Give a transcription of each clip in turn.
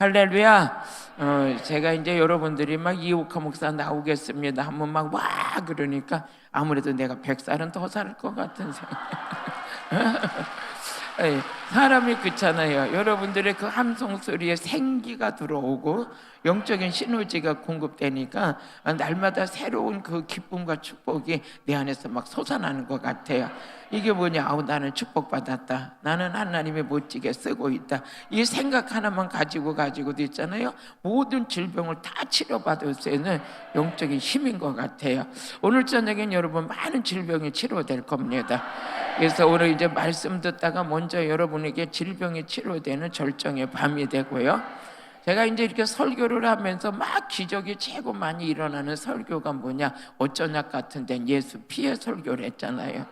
할렐루야. 제가 이제 여러분들이 막 이옥화 목사 나오겠습니다 하면 막 와 그러니까 아무래도 내가 100살은 더 살 것 같은 생각. 에이, 사람이 그렇잖아요. 여러분들의 그 함성 소리에 생기가 들어오고 영적인 시너지가 공급되니까 날마다 새로운 그 기쁨과 축복이 내 안에서 막 솟아나는 것 같아요. 이게 뭐냐? 아우, 나는 축복받았다. 나는 하나님의 멋지게 쓰고 있다. 이 생각 하나만 가지고도 있잖아요. 모든 질병을 다 치료받을 수 있는 영적인 힘인 것 같아요. 오늘 저녁엔 여러분 많은 질병이 치료될 겁니다. 그래서 오늘 이제 말씀 듣다가 먼저 여러분에게 질병이 치료되는 절정의 밤이 되고요. 제가 이제 이렇게 설교를 하면서 막 기적이 최고 많이 일어나는 설교가 뭐냐? 어쩌냐 같은 데는 예수 피해 설교를 했잖아요.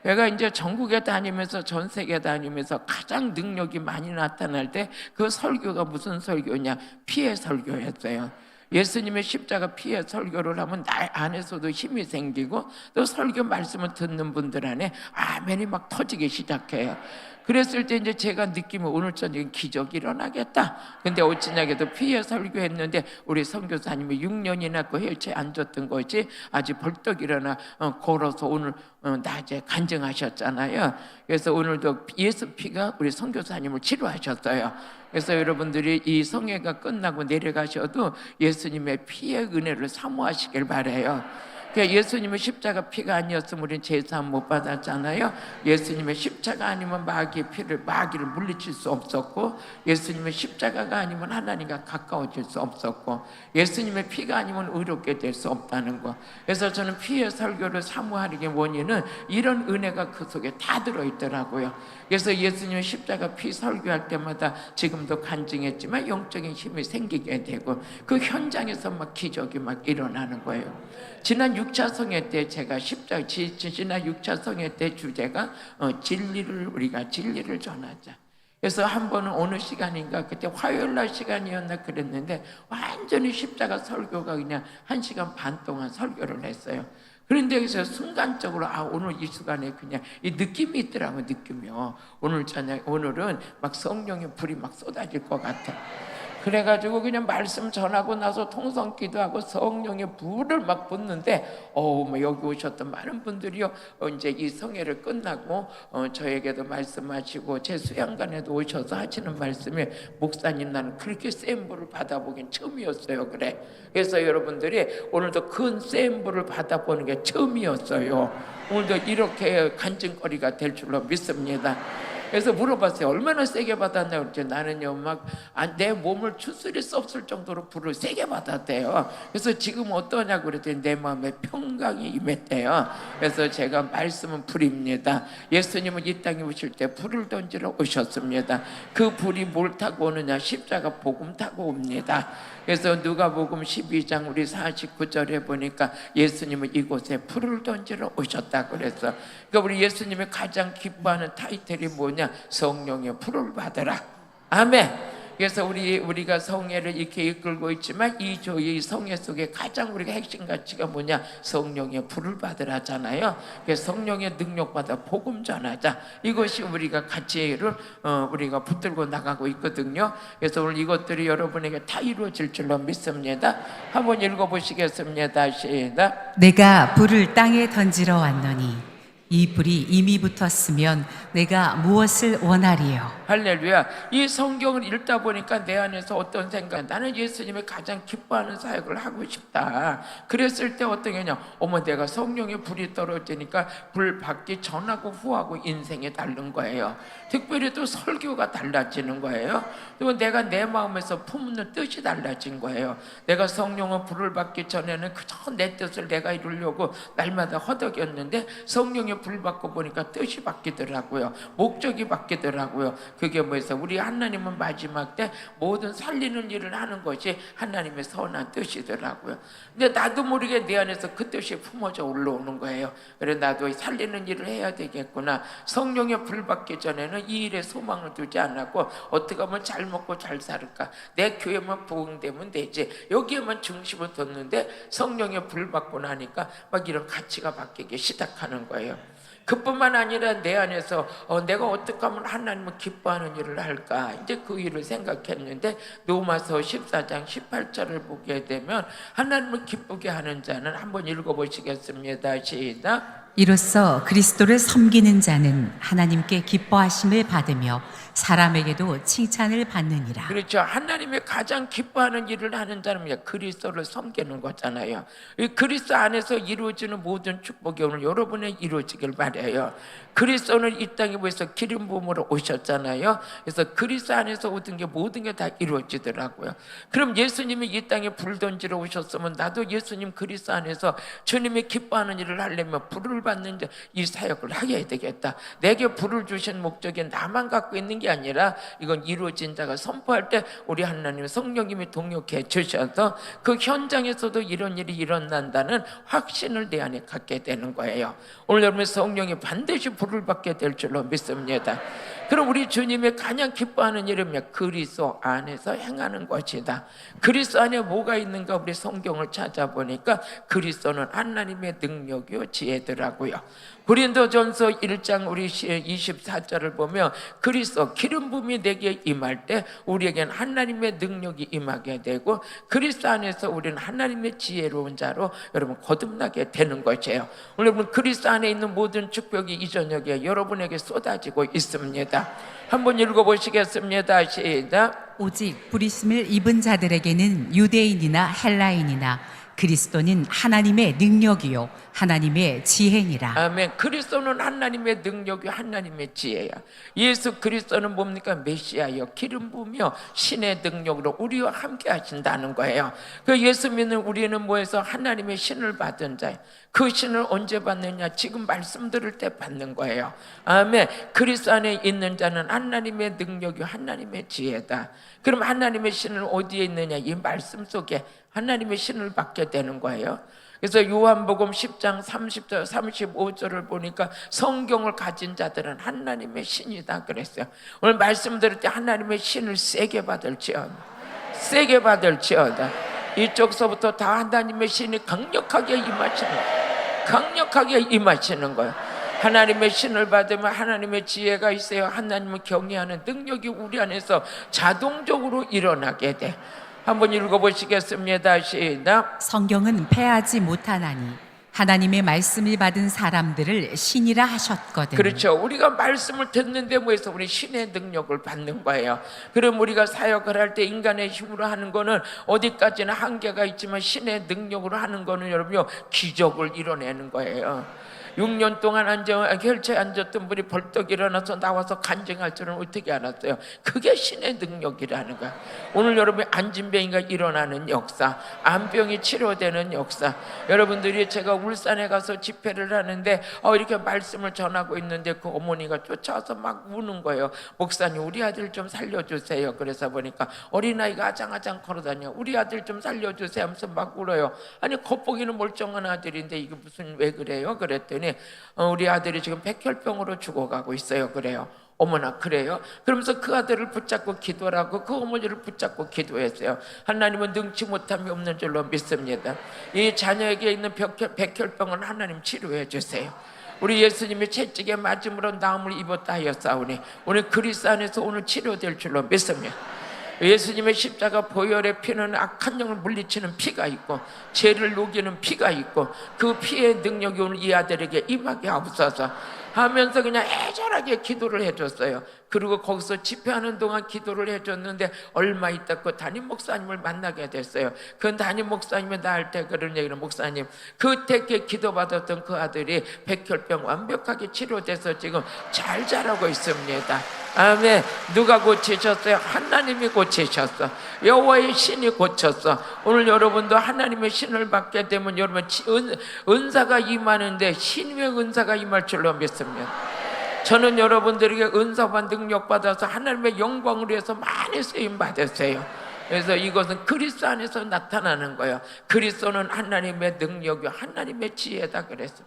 제가 이제 전국에 다니면서 전 세계 다니면서 가장 능력이 많이 나타날 때 그 설교가 무슨 설교냐? 피해 설교였어요. 예수님의 십자가 피해 설교를 하면 나 안에서도 힘이 생기고 또 설교 말씀을 듣는 분들 안에 아멘이 막 터지기 시작해요. 그랬을 때 이제 제가 느끼면 오늘 저녁에 기적이 일어나겠다. 근데 어찌냐게도 피해 설교했는데 우리 선교사님이 6년이나 그 헬체에 앉았던 것이 아주 벌떡 일어나 걸어서 오늘 낮에 간증하셨잖아요. 그래서 오늘도 예수 피가 우리 선교사님을 치료하셨어요. 그래서 여러분들이 이 성회가 끝나고 내려가셔도 예수님의 피의 은혜를 사모하시길 바라요. 그러니까 예수님의 십자가 피가 아니었으면 우리는 제사함 못 받았잖아요. 예수님의 십자가 아니면 마귀를 물리칠 수 없었고, 예수님의 십자가가 아니면 하나님과 가까워질 수 없었고, 예수님의 피가 아니면 의롭게 될 수 없다는 거. 그래서 저는 피의 설교를 사모하는 게 원인은 이런 은혜가 그 속에 다 들어있더라고요. 그래서 예수님의 십자가 피 설교할 때마다 지금도 간증했지만 영적인 힘이 생기게 되고 그 현장에서 막 기적이 막 일어나는 거예요. 지난 6차 성회 때 제가 지난 6차 성회 때 주제가 우리가 진리를 전하자. 그래서 한 번은 어느 시간인가 그때 화요일 날 시간이었나 그랬는데 완전히 십자가 설교가 그냥 1시간 반 동안 설교를 했어요. 그런데 여기서 순간적으로 오늘 이 시간에 그냥 이 느낌이 있더라고요. 느낌이요. 오늘은 막 성령의 불이 막 쏟아질 것 같아. 그래가지고 그냥 말씀 전하고 나서 통성 기도하고 성령의 불을 막 붓는데 뭐 여기 오셨던 많은 분들이요 이제 이 성회를 끝나고 저에게도 말씀하시고 제 수양관에도 오셔서 하시는 말씀이 목사님 나는 그렇게 센 불을 받아보긴 처음이었어요. 그래. 그래서 여러분들이 오늘도 큰 센 불을 받아보는 게 처음이었어요. 오늘도 이렇게 간증거리가 될 줄로 믿습니다. 그래서 물어봤어요. 얼마나 세게 받았냐고 그랬더니 나는요 막 내 몸을 추스릴 수 없을 정도로 불을 세게 받았대요. 그래서 지금 어떠냐고 그랬더니 내 마음에 평강이 임했대요. 그래서 제가 말씀은 불입니다. 예수님은 이 땅에 오실 때 불을 던지러 오셨습니다. 그 불이 뭘 타고 오느냐? 십자가 복음 타고 옵니다. 그래서 누가복음 12장 우리 49절에 보니까 예수님은 이곳에 불을 던지러 오셨다고 그랬어. 그러니까 우리 예수님이 가장 기뻐하는 타이틀이 뭐냐? 성령의 불을 받으라. 아멘. 그래서 우리가 성회를 이렇게 이끌고 있지만 이 성회 속에 가장 우리가 핵심 가치가 뭐냐? 성령의 불을 받으라잖아요. 그래서 성령의 능력 받아 복음 전하자. 이것이 우리가 가치를 우리가 붙들고 나가고 있거든요. 그래서 오늘 이것들이 여러분에게 다 이루어질 줄로 믿습니다. 한번 읽어보시겠습니다. 시작. 내가 불을 땅에 던지러 왔노니 이 불이 이미 붙었으면 내가 무엇을 원하리요? 할렐루야. 이 성경을 읽다 보니까 내 안에서 어떤 생각, 나는 예수님의 가장 기뻐하는 사역을 하고 싶다. 그랬을 때 어떤 게냐? 내가 성령의 불이 떨어지니까 불 받기 전하고 후하고 인생이 다른 거예요. 특별히 또 설교가 달라지는 거예요. 그리고 내가 내 마음에서 품는 뜻이 달라진 거예요. 내가 성령의 불을 받기 전에는 그저 내 뜻을 내가 이루려고 날마다 허덕였는데 성령의 불 받고 보니까 뜻이 바뀌더라고요. 목적이 바뀌더라고요. 그게 뭐였어? 우리 하나님은 마지막 때 모든 살리는 일을 하는 것이 하나님의 선한 뜻이더라고요. 근데 나도 모르게 내 안에서 그 뜻이 품어져 올라오는 거예요. 그래 나도 살리는 일을 해야 되겠구나. 성령의 불 받기 전에는 이 일에 소망을 두지 않았고 어떻게 하면 잘 먹고 잘 살을까? 내 교회만 부흥되면 되지. 여기에만 중심을 뒀는데 성령의 불 받고 나니까 막 이런 가치가 바뀌기 시작하는 거예요. 그뿐만 아니라 내 안에서 내가 어떻게 하면 하나님을 기뻐하는 일을 할까, 이제 그 일을 생각했는데 로마서 14장 18절을 보게 되면 하나님을 기쁘게 하는 자는, 한번 읽어보시겠습니다. 시작. 이로써 그리스도를 섬기는 자는 하나님께 기뻐하심을 받으며 사람에게도 칭찬을 받느니라. 그렇죠. 하나님의 가장 기뻐하는 일을 하는 자는 그리스도를 섬기는 거잖아요. 이 그리스도 안에서 이루어지는 모든 축복이 오늘 여러분의 이루어지길 바라요. 그리스도는 이 땅에 위해서 기름 부음으로 오셨잖아요. 그래서 그리스도 안에서 모든 게 다 이루어지더라고요. 그럼 예수님이 이 땅에 불 던지러 오셨으면 나도 예수님 그리스도 안에서 주님이 기뻐하는 일을 하려면 불을 받는 이 사역을 하게 되겠다. 내게 불을 주신 목적이 나만 갖고 있는 게 아니라 이건 이루어진 자가 선포할 때 우리 하나님 성령님이 동역해 주셔서 그 현장에서도 이런 일이 일어난다는 확신을 내 안에 갖게 되는 거예요. 오늘 여러분 성령이 반드시 불을 받게 될 줄로 믿습니다. 그럼 우리 주님의 가장 기뻐하는 일은 그리스도 안에서 행하는 것이다. 그리스도 안에 뭐가 있는가 우리 성경을 찾아보니까 그리스도는 하나님의 능력이요 지혜더라고요. 고린도전서 1장 우리 24절을 보면 그리스도 기름 부음이 내게 임할 때 우리에겐 하나님의 능력이 임하게 되고 그리스도 안에서 우리는 하나님의 지혜로운 자로 여러분 거듭나게 되는 것이에요. 오늘 여러분 그리스도 안에 있는 모든 축복이 이 저녁에 여러분에게 쏟아지고 있습니다. 한번 읽어보시겠습니다. 시작. 오직 부르심을 입은 자들에게는 유대인이나 헬라인이나 그리스도는 하나님의 능력이요 하나님의 지혜니라. 아멘. 그리스도는 하나님의 능력이요 하나님의 지혜야. 예수 그리스도는 뭡니까? 메시아여 기름 부으며 신의 능력으로 우리와 함께 하신다는 거예요. 그 예수 믿는 우리는 뭐해서 하나님의 신을 받은 자예요. 그 신을 언제 받느냐? 지금 말씀 들을 때 받는 거예요. 아멘. 그리스도 안에 있는 자는 하나님의 능력이요 하나님의 지혜다. 그럼 하나님의 신은 어디에 있느냐? 이 말씀 속에 하나님의 신을 받게 되는 거예요. 그래서 요한복음 10장 30절 35절을 보니까 성경을 가진 자들은 하나님의 신이다 그랬어요. 오늘 말씀 들을 때 하나님의 신을 세게 받을지어다. 세게 받을지어다. 이쪽서부터 다 하나님의 신이 강력하게 임하시는 거예요. 강력하게 임하시는 거예요. 하나님의 신을 받으면 하나님의 지혜가 있어요. 하나님을 경외하는 능력이 우리 안에서 자동적으로 일어나게 돼. 한번 읽어보시겠습니다. 시작. 성경은 패하지 못하나니 하나님의 말씀을 받은 사람들을 신이라 하셨거든. 그렇죠. 우리가 말씀을 듣는데 뭐해서 우리 신의 능력을 받는 거예요. 그럼 우리가 사역을 할 때 인간의 힘으로 하는 거는 어디까지나 한계가 있지만 신의 능력으로 하는 거는 여러분요 기적을 이뤄내는 거예요. 6년 동안 혈체에 앉았던 분이 벌떡 일어나서 나와서 간증할 줄은 어떻게 알았어요? 그게 신의 능력이라는 거야. 오늘 여러분이 안진병이가 일어나는 역사, 암병이 치료되는 역사. 여러분들이 제가 울산에 가서 집회를 하는데 이렇게 말씀을 전하고 있는데 그 어머니가 쫓아와서 막 우는 거예요. 목사님 우리 아들 좀 살려주세요. 그래서 보니까 어린아이가 아장아장 걸어다녀. 우리 아들 좀 살려주세요 하면서 막 울어요. 아니 겉보기는 멀쩡한 아들인데 이게 무슨 왜 그래요? 그랬더니 우리 아들이 지금 백혈병으로 죽어가고 있어요. 그래요. 어머나 그래요? 그러면서 그 아들을 붙잡고 기도하고 그 어머니를 붙잡고 기도했어요. 하나님은 능치 못함이 없는 줄로 믿습니다. 이 자녀에게 있는 백혈병은 하나님 치료해 주세요. 우리 예수님이 채찍에 맞음으로 나음을 입었다 하였사오니 오늘 그리스도 안에서 오늘 치료될 줄로 믿습니다. 예수님의 십자가 보혈의 피는 악한 영을 물리치는 피가 있고 죄를 녹이는 피가 있고 그 피의 능력이 오늘 이 아들에게 임하게 하옵소서 하면서 그냥 애절하게 기도를 해줬어요. 그리고 거기서 집회하는 동안 기도를 해줬는데 얼마 있다 그 담임 목사님을 만나게 됐어요. 그 담임 목사님이 나한테 그런 얘기를, 목사님 그때 기도받았던 그 아들이 백혈병 완벽하게 치료돼서 지금 잘 자라고 있습니다. 아멘. 누가 고치셨어요? 하나님이 고치셨어. 여호와의 신이 고쳤어. 오늘 여러분도 하나님의 신을 받게 되면 여러분 은사가 임하는데 신의 은사가 임할 줄로 믿습니다. 저는 여러분들에게 은사와 능력 받아서 하나님의 영광을 위해서 많이 쓰임 받으세요. 그래서 이것은 그리스도 안에서 나타나는 거예요. 그리스도는 하나님의 능력이요 하나님의 지혜다 그랬어요.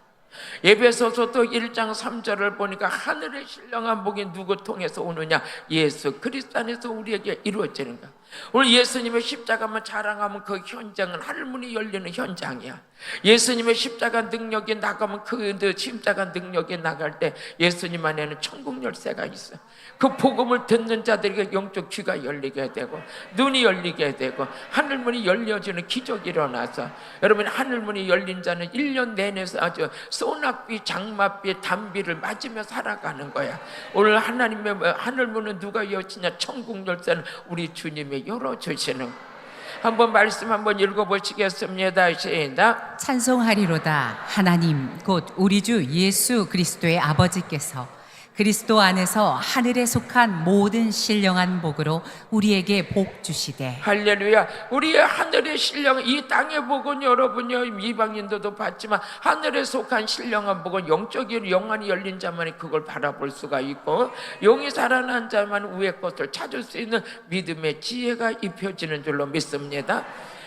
에베소서 또 1장 3절을 보니까 하늘의 신령한 복이 누구 통해서 오느냐? 예수 그리스도 안에서 우리에게 이루어지는 거야. 오늘 예수님의 십자가만 자랑하면 그 현장은 하늘문이 열리는 현장이야. 예수님의 십자가 능력이 나가면 그 십자가 능력이 나갈 때 예수님 안에는 천국 열쇠가 있어. 그 복음을 듣는 자들에게 영적 귀가 열리게 되고 눈이 열리게 되고 하늘문이 열려지는 기적이 일어나서, 여러분, 하늘문이 열린 자는 1년 내내 아주 소낙비, 장맛비, 단비를 맞으며 살아가는 거야. 오늘 하나님의 하늘문은 누가 여시냐? 천국 열쇠는 우리 주님이 열어주시는 거야. 한번 말씀 한번 읽어보시겠습니다. 시작. 찬송하리로다. 하나님 곧 우리 주 예수 그리스도의 아버지께서 그리스도 안에서 하늘에 속한 모든 신령한 복으로 우리에게 복 주시되. 할렐루야. 우리의 하늘의 신령, 이 땅의 복은 여러분요, 이방인들도 받지만 하늘에 속한 신령한 복은 영적인 영안이 열린 자만이 그걸 바라볼 수가 있고, 영이 살아난 자만 위의 것을 찾을 수 있는 믿음의 지혜가 입혀지는 줄로 믿습니다.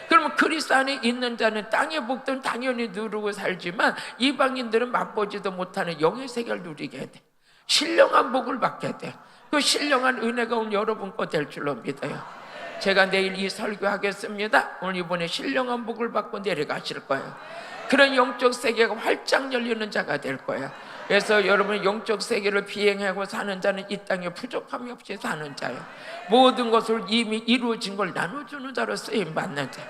그러면 그리스도 안에 있는 자는 땅의 복들은 당연히 누리고 살지만 이방인들은 맛보지도 못하는 영의 세계를 누리게 돼. 신령한 복을 받게 돼. 그 신령한 은혜가 오늘 여러분 거 될 줄로 믿어요. 제가 내일 이 설교하겠습니다. 오늘 이번에 신령한 복을 받고 내려가실 거예요. 그런 영적 세계가 활짝 열리는 자가 될 거예요. 그래서 여러분, 영적 세계를 비행하고 사는 자는 이 땅에 부족함이 없이 사는 자예요. 모든 것을 이미 이루어진 걸 나눠주는 자로 쓰임받는 자.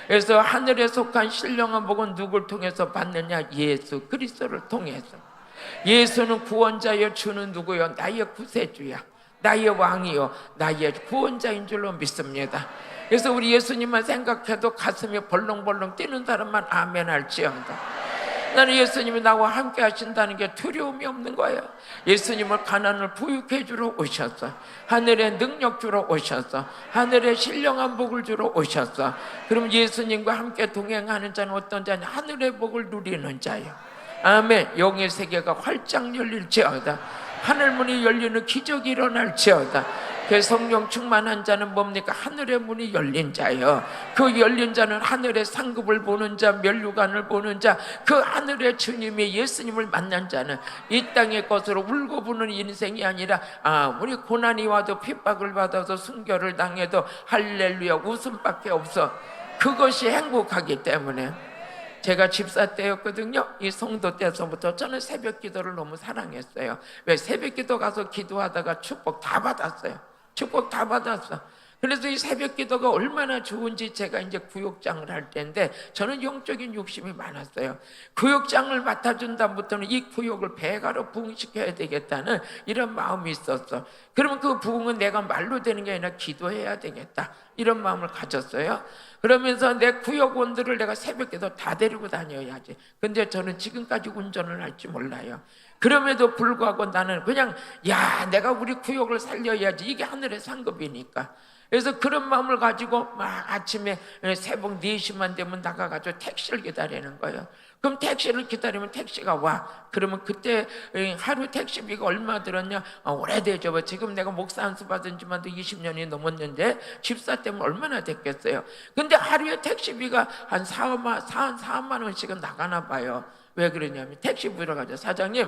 그래서 하늘에 속한 신령한 복은 누굴 통해서 받느냐? 예수 그리스도를 통해서. 예수는 구원자여, 주는 누구요? 나의 구세주야, 나의 왕이요, 나의 구원자인 줄로 믿습니다. 그래서 우리 예수님만 생각해도 가슴이 벌렁벌렁 뛰는 사람만 아멘 할지어다. 나는 예수님이 나와 함께 하신다는 게 두려움이 없는 거예요. 예수님을 가난을 부유케 주러 오셨어. 하늘의 능력 주러 오셨어. 하늘의 신령한 복을 주러 오셨어. 그럼 예수님과 함께 동행하는 자는 어떤 자냐? 하늘의 복을 누리는 자예요. 아멘. 영의 세계가 활짝 열릴지어다. 하늘문이 열리는 기적이 일어날지어다. 그 성령 충만한 자는 뭡니까? 하늘의 문이 열린 자요. 그 열린 자는 하늘의 상급을 보는 자, 면류관을 보는 자, 그 하늘의 주님이 예수님을 만난 자는 이 땅의 것으로 울고 부는 인생이 아니라 아무리 고난이 와도 핍박을 받아서 순교를 당해도 할렐루야 웃음밖에 없어. 그것이 행복하기 때문에. 제가 집사 때였거든요. 이 성도 때서부터 저는 새벽 기도를 너무 사랑했어요. 왜? 새벽 기도 가서 기도하다가 축복 다 받았어요. 축복 다 받았어. 그래서 이 새벽 기도가 얼마나 좋은지 제가 이제 구역장을 할 때인데 저는 영적인 욕심이 많았어요. 구역장을 맡아준 다음부터는 이 구역을 배가로 부흥시켜야 되겠다는 이런 마음이 있었어. 그러면 그 부흥은 내가 말로 되는 게 아니라 기도해야 되겠다, 이런 마음을 가졌어요. 그러면서 내 구역원들을 내가 새벽에도 다 데리고 다녀야지. 근데 저는 지금까지 운전을 할 줄 몰라요. 그럼에도 불구하고 나는 그냥 내가 우리 구역을 살려야지, 이게 하늘의 상급이니까. 그래서 그런 마음을 가지고 막 아침에 새벽 4시만 되면 나가가지고 택시를 기다리는 거예요. 그럼 택시를 기다리면 택시가 와. 그러면 그때 하루 택시비가 얼마 들었냐? 오래되죠. 지금 내가 목사 안수 받은 지만도 20년이 넘었는데 집사 때문에 얼마나 됐겠어요. 근데 하루에 택시비가 한 4만 원씩은 나가나 봐요. 왜 그러냐면 택시 부러 가죠. 사장님,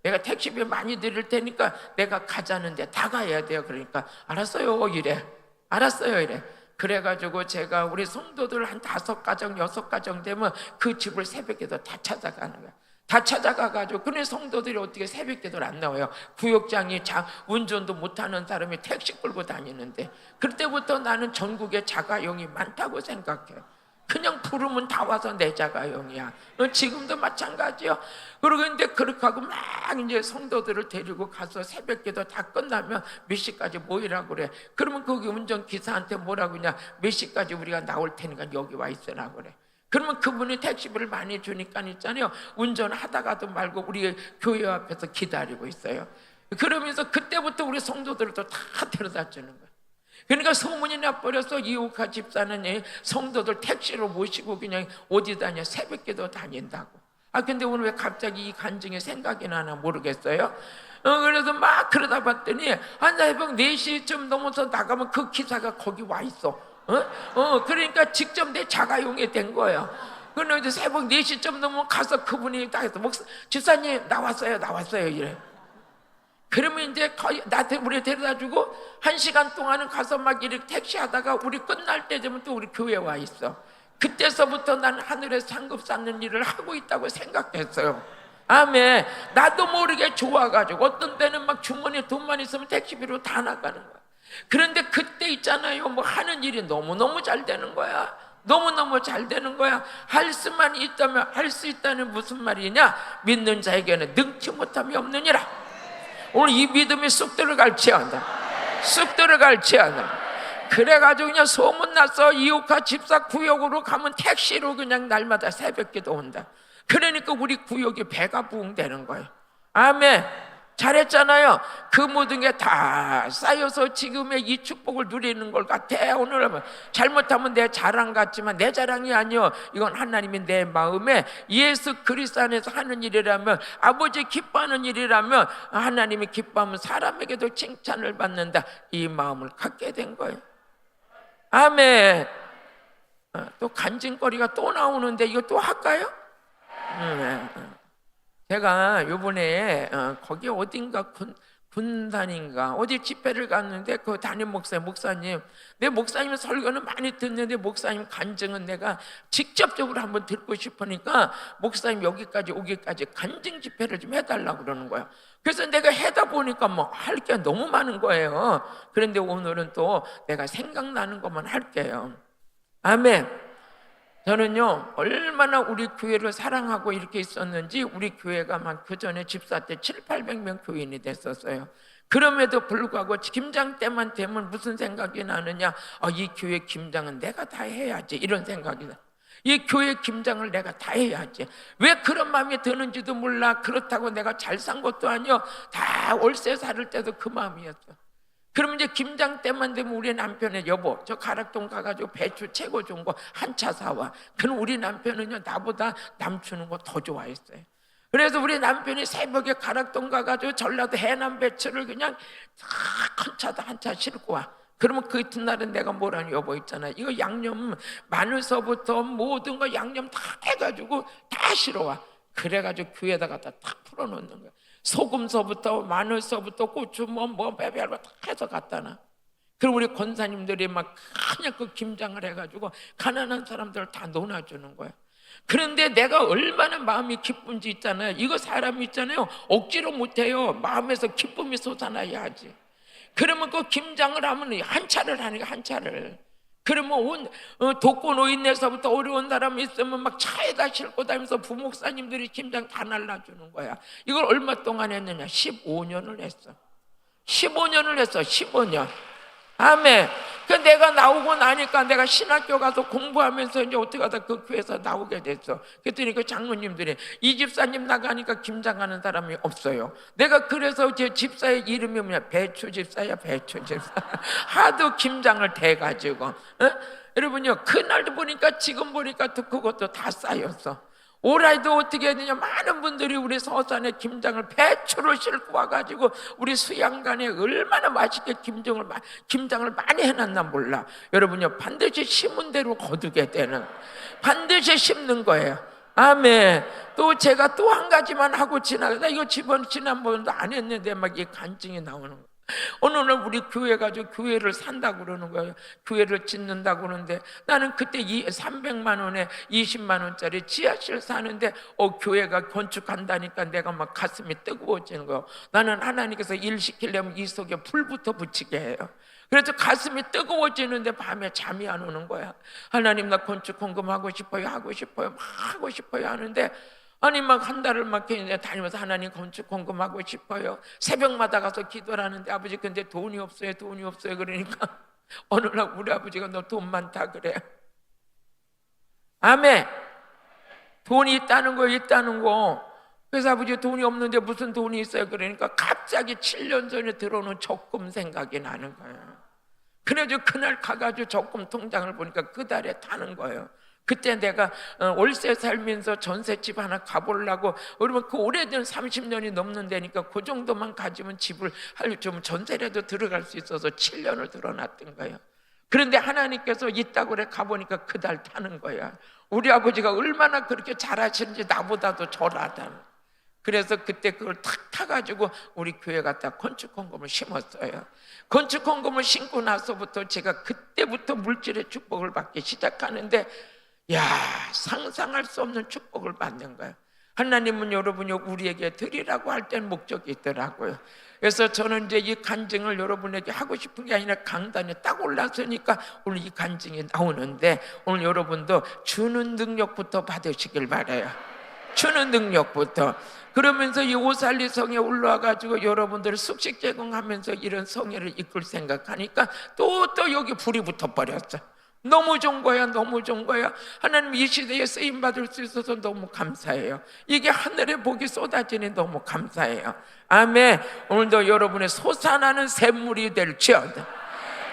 내가 택시비 많이 드릴 테니까 내가 가자는데 다 가야 돼요. 그러니까 알았어요 이래. 알았어요 이래. 그래가지고 제가 우리 성도들 한 5가정 6가정 되면 그 집을 새벽에도 다 찾아가는 거야. 다 찾아가가지고. 근데 성도들이 어떻게 새벽에도 안 나와요? 구역장이 운전도 못하는 사람이 택시 끌고 다니는데. 그때부터 나는 전국에 자가용이 많다고 생각해요. 그냥 부르면 다 와서 내 자가용이야. 지금도 마찬가지요. 그러는데 그렇게 하고 막 이제 성도들을 데리고 가서 새벽기도 다 끝나면 몇 시까지 모이라고 그래. 그러면 거기 운전기사한테 뭐라고 그냥 몇 시까지 우리가 나올 테니까 여기 와 있으라고 그래. 그러면 그분이 택시비를 많이 주니까 있잖아요. 운전하다가도 말고 우리 교회 앞에서 기다리고 있어요. 그러면서 그때부터 우리 성도들을 또 다 데려다 주는 거예요. 그러니까 소문이 나버려서 이호카 집사는 성도들 택시로 모시고 그냥 어디 다녀? 새벽기도 다닌다고. 근데 오늘 왜 갑자기 이 간증이 생각이 나나 모르겠어요. 그래서 막 그러다 봤더니 한 새벽 4시쯤 넘어서 나가면 그 기사가 거기 와 있어. 그러니까 직접 내 자가용이 된 거예요. 그런데 새벽 4시쯤 넘으면 가서 그분이 딱 해서 집사님 나왔어요 이래. 그러면 이제 거의 나한테 우리 데려다주고 1시간 동안은 가서 막 이렇게 택시하다가 우리 끝날 때 되면 또 우리 교회 와 있어. 그때서부터 난 하늘에 상급 쌓는 일을 하고 있다고 생각했어요. 아멘. 나도 모르게 좋아가지고 어떤 때는 막 주머니에 돈만 있으면 택시비로 다 나가는 거야. 그런데 그때 있잖아요, 뭐 하는 일이 너무너무 잘 되는 거야. 너무너무 잘 되는 거야. 할 수만 있다면 할 수 있다는 무슨 말이냐? 믿는 자에게는 능치 못함이 없느니라. 오늘 이 믿음이 쑥 들어갈지어다. 쑥 들어갈지어다. 그래가지고 그냥 소문났어. 이호카 집사 구역으로 가면 택시로 그냥 날마다 새벽기도 온다. 그러니까 우리 구역이 배가 부흥되는 거예요. 아멘. 잘했잖아요. 그 모든 게 다 쌓여서 지금의 이 축복을 누리는 걸 같아. 오늘 잘못하면 내 자랑 같지만 내 자랑이 아니요, 이건 하나님이 내 마음에 예수 그리스도 안에서 하는 일이라면, 아버지 기뻐하는 일이라면 하나님이 기뻐하면 사람에게도 칭찬을 받는다, 이 마음을 갖게 된 거예요. 아멘. 또 간증거리가 또 나오는데 이거 또 할까요? 제가 요번에 거기 어딘가 군단인가 어디 집회를 갔는데 그 담임 목사님, 내 목사님 설교는 많이 듣는데 목사님 간증은 내가 직접적으로 한번 듣고 싶으니까 목사님 여기까지 오기까지 간증 집회를 좀 해달라고 그러는 거야. 그래서 내가 해다 보니까 뭐 할 게 너무 많은 거예요. 그런데 오늘은 또 내가 생각나는 것만 할게요. 아멘. 저는요, 얼마나 우리 교회를 사랑하고 이렇게 있었는지, 우리 교회가 막 그 전에 집사 때 700~800명 교인이 됐었어요. 그럼에도 불구하고 김장 때만 되면 무슨 생각이 나느냐? 이 교회 김장은 내가 다 해야지, 이런 생각이 나. 이 교회 김장을 내가 다 해야지. 왜 그런 마음이 드는지도 몰라. 그렇다고 내가 잘 산 것도 아니요, 다 월세 살을 때도 그 마음이었어. 그러면 이제 김장 때만 되면 우리 남편의 여보, 저 가락동 가가지고 배추 최고 좋은 거 한 차 사와. 그럼 우리 남편은요, 나보다 남 주는 거 더 좋아했어요. 그래서 우리 남편이 새벽에 가락동 가가지고 전라도 해남 배추를 그냥 큰 차도 한 차 싣고 와. 그러면 그 이튿날은 내가 뭐라니, 여보 있잖아, 이거 양념 마늘서부터 모든 거 양념 다 해가지고 다 실어와. 그래가지고 교회에다가 다 풀어놓는 거야. 소금서부터 마늘서부터 고추 뭐 배배알 다 해서 갖다 놔. 그럼 우리 권사님들이 막 그냥 그 김장을 해가지고 가난한 사람들을 다 논아주는 거야. 그런데 내가 얼마나 마음이 기쁜지 있잖아요. 이거 사람이 있잖아요, 억지로 못해요. 마음에서 기쁨이 솟아나야 하지. 그러면 그 김장을 하면 한 차를 하니까 한 차를. 그러면 독거 노인네서부터 어려운 사람이 있으면 막 차에다 싣고 다니면서 부목사님들이 김장 다 날라주는 거야. 이걸 얼마 동안 했느냐? 15년을 했어. 15년을 했어. 15년. 아멘. 그 내가 나오고 나니까 내가 신학교 가서 공부하면서 이제 어떻게 하다 그 교회에서 나오게 됐어. 그랬더니 그 장로님들이, 이 집사님 나가니까 김장하는 사람이 없어요. 내가 그래서 제 집사의 이름이 뭐냐? 배추 집사야, 배추 집사. 하도 김장을 대가지고. 여러분요, 그날도 보니까 지금 보니까 또 그것도 다 쌓였어. 올해도 어떻게 했느냐, 많은 분들이 우리 서산에 김장을 배추를 싣고 와가지고 우리 수양간에 얼마나 맛있게 김장을 많이 해놨나 몰라. 여러분요, 반드시 심은 대로 거두게 되는, 반드시 심는 거예요. 아멘. 또 제가 또 한 가지만 하고 지나가다, 이거 지난번도 안 했는데 막 이 간증이 나오는 거예요. 어느 날 우리 교회 가지고 교회를 산다고 그러는 거예요. 교회를 짓는다고 그러는데 나는 그때 300만 원에 20만 원짜리 지하실 사는데 교회가 건축한다니까 내가 막 가슴이 뜨거워지는 거예요. 나는 하나님께서 일 시키려면 이 속에 불부터 붙이게 해요. 그래서 가슴이 뜨거워지는데 밤에 잠이 안 오는 거야. 하나님, 나 건축 헌금하고 싶어요, 하고 싶어요, 막 하고 싶어요 하는데, 아니 막 한 달을 막 다니면서 하나님 건축 헌금하고 싶어요. 새벽마다 가서 기도를 하는데, 아버지 근데 돈이 없어요, 돈이 없어요. 그러니까 어느 날 우리 아버지가 너 돈 많다 그래. 아멘. 돈이 있다는 거, 있다는 거. 그래서 아버지 돈이 없는데 무슨 돈이 있어요. 그러니까 갑자기 7년 전에 들어오는 적금 생각이 나는 거예요. 그래가지고 그날 가가지고 적금 통장을 보니까 그 달에 타는 거예요. 그때 내가 월세 살면서 전셋집 하나 가보려고, 그러면 그 오래된 30년이 넘는 데니까 그 정도만 가지면 집을 좀 전세라도 들어갈 수 있어서 7년을 들어놨던 거예요. 그런데 하나님께서 있다고 그래 가보니까 그 달 타는 거야. 우리 아버지가 얼마나 그렇게 잘하시는지 나보다도 절하다. 그래서 그때 그걸 탁 타가지고 우리 교회 갖다 건축헌금을 심었어요. 건축헌금을 심고 나서부터 제가 그때부터 물질의 축복을 받기 시작하는데, 야, 상상할 수 없는 축복을 받는 거예요. 하나님은 여러분이 우리에게 드리라고 할 때는 목적이 있더라고요. 그래서 저는 이제 이 간증을 여러분에게 하고 싶은 게 아니라 강단에 딱 올라서니까 오늘 이 간증이 나오는데, 오늘 여러분도 주는 능력부터 받으시길 바라요. 주는 능력부터. 그러면서 이 오살리 성에 올라와가지고 여러분들을 숙식 제공하면서 이런 성회를 이끌 생각하니까 또 여기 불이 붙어버렸어. 너무 좋은 거야, 너무 좋은 거야. 하나님 이 시대에 쓰임받을 수 있어서 너무 감사해요. 이게 하늘의 복이 쏟아지니 너무 감사해요. 아멘. 오늘도 여러분의 솟아나는 샘물이 될지어다.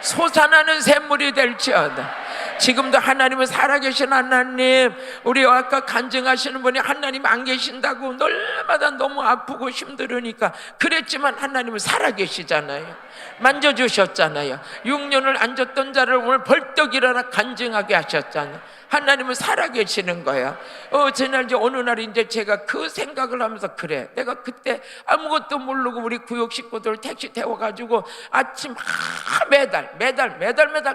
솟아나는 샘물이 될지어다. 지금도 하나님은 살아계신 하나님, 우리 아까 간증하시는 분이 하나님 안 계신다고 날마다 너무 아프고 힘들으니까 그랬지만 하나님은 살아계시잖아요. 만져주셨잖아요. 6년을 앉았던 자를 오늘 벌떡 일어나 간증하게 하셨잖아요. 하나님은 살아계시는 거야. 지난 이제 어느 날 이제 제가 그 생각을 하면서, 그래, 내가 그때 아무것도 모르고 우리 구역 식구들 택시 태워가지고 아침 매달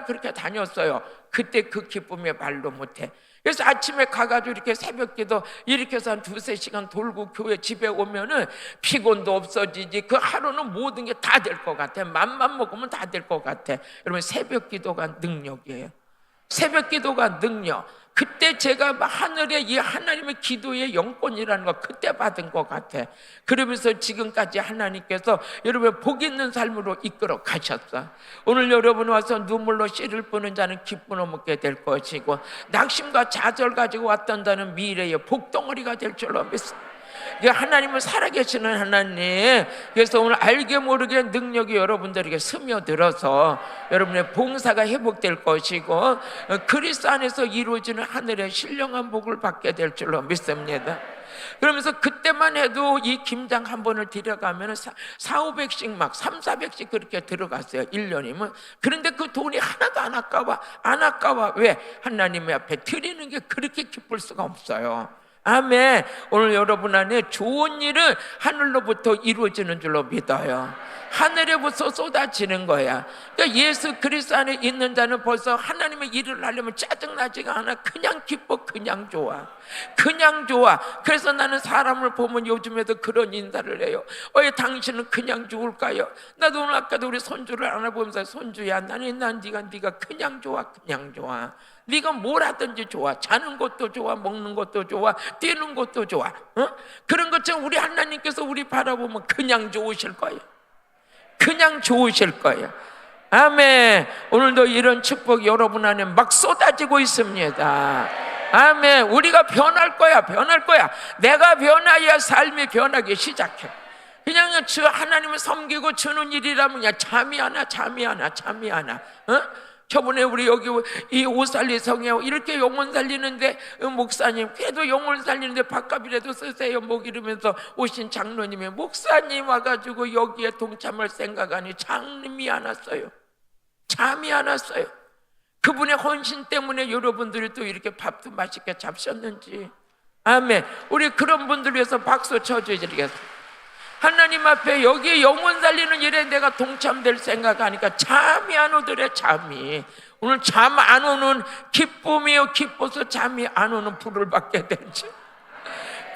그렇게 다녔어요. 그때 그 기쁨에 말로 못해. 그래서 아침에 가가지고 이렇게 새벽기도 이렇게 해서 한 2-3시간 돌고 교회 집에 오면은 피곤도 없어지지. 그 하루는 모든 게 다 될 것 같아. 맘만 먹으면 다 될 것 같아. 여러분, 새벽기도가 능력이에요. 새벽기도가 능력. 그때 제가 하늘에 이 하나님의 기도의 영권이라는 거 그때 받은 것 같아. 그러면서 지금까지 하나님께서 여러분 복 있는 삶으로 이끌어 가셨어. 오늘 여러분 와서 눈물로 씨를 뿌는 자는 기쁨을 먹게 될 것이고, 낙심과 좌절 가지고 왔던 자는 미래의 복덩어리가 될 줄로 믿습니다. 하나님은 살아계시는 하나님. 그래서 오늘 알게 모르게 능력이 여러분들에게 스며들어서 여러분의 봉사가 회복될 것이고, 그리스도 안에서 이루어지는 하늘의 신령한 복을 받게 될 줄로 믿습니다. 그러면서 그때만 해도 이 김장 한 번을 들여가면 400~500씩 막 300~400씩 그렇게 들어갔어요. 1년이면. 그런데 그 돈이 하나도 안 아까워. 왜? 하나님의 앞에 드리는 게 그렇게 기쁠 수가 없어요. 아멘. 오늘 여러분 안에 좋은 일은 하늘로부터 이루어지는 줄로 믿어요. 하늘에부터 쏟아지는 거야. 그러니까 예수 그리스도 안에 있는 자는 벌써 하나님의 일을 하려면 짜증나지가 않아. 그냥 기뻐, 그냥 좋아, 그냥 좋아. 그래서 나는 사람을 보면 요즘에도 그런 인사를 해요. 왜 당신은 그냥 좋을까요? 나도 오늘 아까도 우리 손주를 안아보면서, 손주야, 난 네가 그냥 좋아, 그냥 좋아. 네가 뭘 하든지 좋아. 자는 것도 좋아, 먹는 것도 좋아, 뛰는 것도 좋아. 그런 것처럼 우리 하나님께서 우리 바라보면 그냥 좋으실 거예요. 그냥 좋으실 거예요. 아멘. 오늘도 이런 축복 여러분 안에 막 쏟아지고 있습니다. 아멘. 우리가 변할 거야. 내가 변해야 삶이 변하기 시작해. 그냥 주 하나님을 섬기고 주는 일이라면 그냥 잠이 안 와. 저번에 우리 여기 이 오살리 성에 이렇게 영혼 살리는데, 목사님 그래도 영혼 살리는데 밥값이라도 쓰세요 뭐 이러면서 오신 장로님이, 목사님 와가지고 여기에 동참할 생각하니 잠이 안 왔어요. 그분의 헌신 때문에 여러분들이 또 이렇게 밥도 맛있게 잡수셨는지. 아멘. 우리 그런 분들 위해서 박수 쳐주시겠습니다. 하나님 앞에 여기 영혼 살리는 일에 내가 동참될 생각하니까 잠이 안 오더래. 잠이. 오늘 잠 안 오는 기쁨이요, 기뻐서 잠이 안 오는 불을 받게 되지.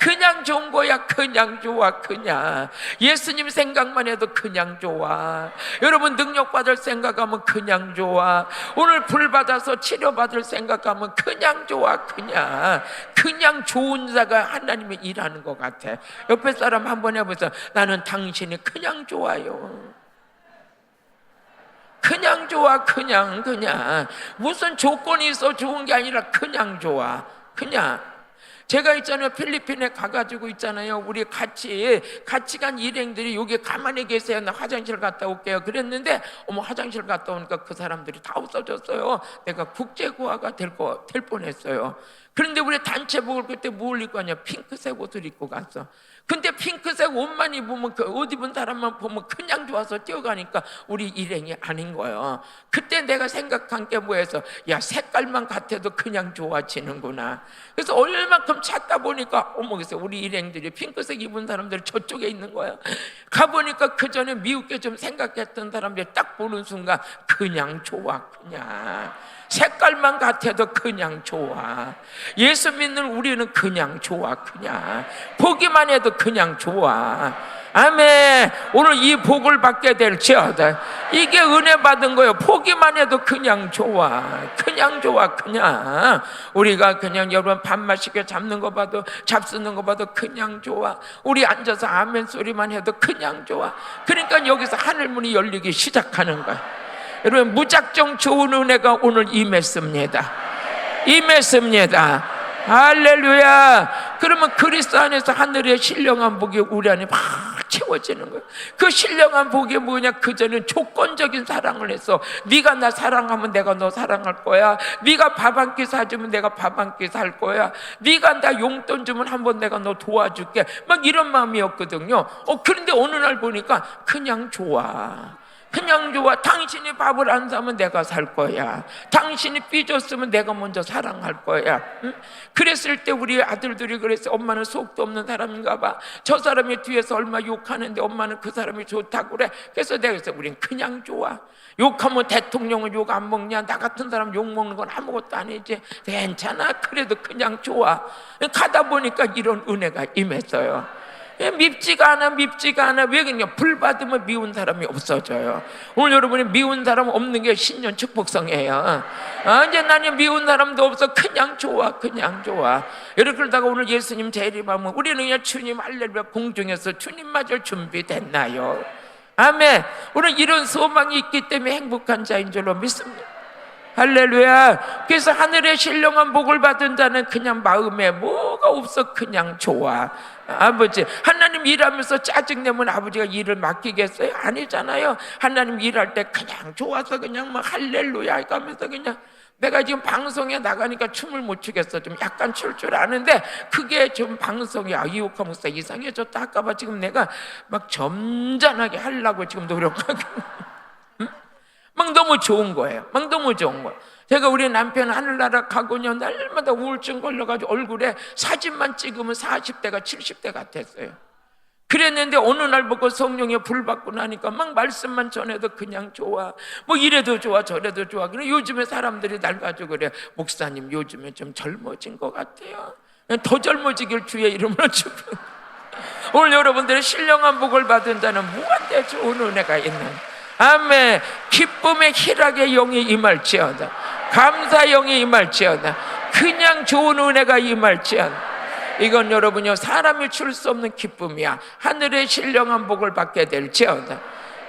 그냥 좋은 거야. 그냥 좋아. 그냥 예수님 생각만 해도 그냥 좋아. 여러분 능력 받을 생각하면 그냥 좋아. 오늘 불 받아서 치료 받을 생각하면 그냥 좋아. 그냥 좋은 자가 하나님이 일하는 것 같아. 옆에 사람 한번 해보세요. 나는 당신이 그냥 좋아요. 그냥 좋아. 그냥 무슨 조건이 있어 좋은 게 아니라 그냥 좋아. 그냥. 제가 있잖아요, 필리핀에 가가지고 있잖아요, 우리 같이 간 일행들이 여기 가만히 계세요, 나 화장실 갔다 올게요 그랬는데, 화장실 갔다 오니까 그 사람들이 다 없어졌어요. 내가 국제고아가 될 뻔했어요. 그런데 우리 단체복을 그때 뭘 입고 왔냐, 핑크색 옷을 입고 갔어. 근데 핑크색 옷만 입으면, 그 옷 입은 사람만 보면 그냥 좋아서 뛰어가니까 우리 일행이 아닌 거예요. 그때 내가 생각한 게 뭐였어? 야, 색깔만 같아도 그냥 좋아지는구나. 그래서 얼마큼 그만큼 찾다 보니까 어머, 그래서 우리 일행들이 핑크색 입은 사람들이 저쪽에 있는 거야. 가보니까 그 전에 미웃게 좀 생각했던 사람들이 딱 보는 순간 그냥 좋아. 그냥 색깔만 같아도 그냥 좋아. 예수 믿는 우리는 그냥 좋아. 그냥 보기만 해도 그냥 좋아. 아멘. 오늘 이 복을 받게 될지어다. 이게 은혜 받은 거예요. 보기만 해도 그냥 좋아. 그냥 좋아. 그냥 우리가 그냥 여러분 밥 맛있게 잡는 거 봐도, 잡수는 거 봐도 그냥 좋아. 우리 앉아서 아멘 소리만 해도 그냥 좋아. 그러니까 여기서 하늘문이 열리기 시작하는 거야. 여러분 무작정 좋은 은혜가 오늘 임했습니다. 임했습니다. 할렐루야. 그러면 그리스도 안에서 하늘의 신령한 복이 우리 안에 막 채워지는 거예요. 그 신령한 복이 뭐냐? 그전엔 조건적인 사랑을 했어. 네가 나 사랑하면 내가 너 사랑할 거야. 네가 밥 한 끼 사주면 내가 밥 한 끼 살 거야. 네가 나 용돈 주면 한번 내가 너 도와줄게. 막 이런 마음이었거든요. 그런데 어느 날 보니까 그냥 좋아. 그냥 좋아. 당신이 밥을 안 사면 내가 살 거야. 당신이 삐졌으면 내가 먼저 사랑할 거야. 응? 그랬을 때 우리 아들들이 그랬어. 엄마는 속도 없는 사람인가 봐. 저 사람이 뒤에서 얼마 욕하는데 엄마는 그 사람이 좋다고 그래. 그래서 내가 그래서 우린 그냥 좋아. 욕하면 대통령은 욕 안 먹냐? 나 같은 사람 욕 먹는 건 아무것도 아니지. 괜찮아. 그래도 그냥 좋아. 가다 보니까 이런 은혜가 임했어요. 밉지가 않아. 왜 그러냐? 불 받으면 미운 사람이 없어져요. 오늘 여러분이 미운 사람 없는 게 신년 축복성이에요. 이제 나는 미운 사람도 없어. 그냥 좋아. 그냥 좋아. 여러분 그러다가 오늘 예수님 재림하면 우리는 그냥 주님 할렐루야 공중에서 주님 맞을 준비됐나요? 아멘. 오늘 이런 소망이 있기 때문에 행복한 자인 줄로 믿습니다. 할렐루야. 그래서 하늘의 신령한 복을 받은 자는 그냥 마음에 뭐가 없어. 그냥 좋아. 아버지, 하나님 일하면서 짜증내면 아버지가 일을 맡기겠어요? 아니잖아요. 하나님 일할 때 그냥 좋아서 그냥 막 할렐루야 하면서 그냥 내가 지금 방송에 나가니까 춤을 못 추겠어. 좀 약간 출 줄 아는데 그게 좀 방송이 이옥화 목사 이상해졌다 할까봐 지금 내가 막 점잖하게 하려고 지금 노력하고 막 너무 좋은 거예요. 막 너무 좋은 거예요. 제가 우리 남편 하늘나라 가고요 날마다 우울증 걸려가지고 얼굴에 사진만 찍으면 40대가 70대 같았어요. 그랬는데 어느 날 보고 성령의 불 받고 나니까 막 말씀만 전해도 그냥 좋아. 뭐 이래도 좋아 저래도 좋아. 그래 요즘에 사람들이 날 가지고 그래. 목사님 요즘에 좀 젊어진 것 같아요. 더 젊어지길 주의 이름으로 축복. 오늘 여러분들의 신령한 복을 받은 자는 무한대 좋은 은혜가 있는 아멘. 기쁨의 희락의 영이 임할지어다. 감사의 영이 임할지어다. 그냥 좋은 은혜가 임할지어다. 이건 여러분요 사람이 줄 수 없는 기쁨이야. 하늘의 신령한 복을 받게 될지어다.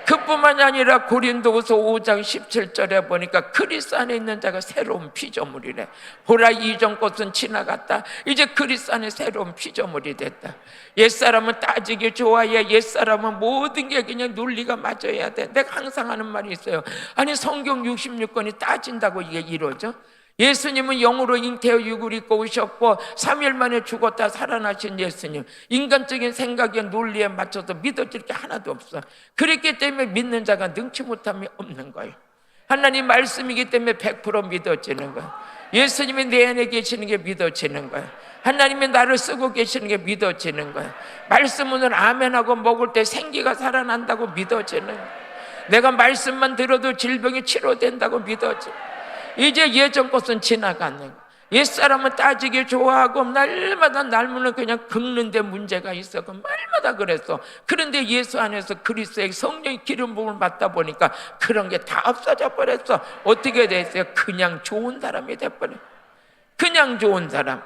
그뿐만이 아니라 고린도후서 5장 17절에 보니까 그리스도 안에 있는 자가 새로운 피조물이래. 보라 이전 것은 지나갔다. 이제 그리스도 안에 새로운 피조물이 됐다. 옛사람은 따지기 좋아해. 옛사람은 모든 게 그냥 논리가 맞아야 돼. 내가 항상 하는 말이 있어요. 아니 성경 66권이 따진다고 이게 이루어져? 예수님은 영으로 잉태어 육을 입고 오셨고 3일 만에 죽었다 살아나신 예수님, 인간적인 생각에 논리에 맞춰서 믿어질 게 하나도 없어. 그렇기 때문에 믿는 자가 능치 못함이 없는 거예요. 하나님 말씀이기 때문에 100% 믿어지는 거예요. 예수님이 내 안에 계시는 게 믿어지는 거예요. 하나님이 나를 쓰고 계시는 게 믿어지는 거예요. 말씀은 아멘하고 먹을 때 생기가 살아난다고 믿어지는 거예요. 내가 말씀만 들어도 질병이 치료된다고 믿어져. 이제 예전 것은 지나가는 거예요. 옛사람은 따지기 좋아하고 날마다 날무는 그냥 긁는데 문제가 있어. 그 말마다 그랬어. 그런데 예수 안에서 그리스도의 성령의 기름 부음을 받다 보니까 그런 게 다 없어져 버렸어. 어떻게 됐어요? 그냥 좋은 사람이 돼버려. 그냥 좋은 사람.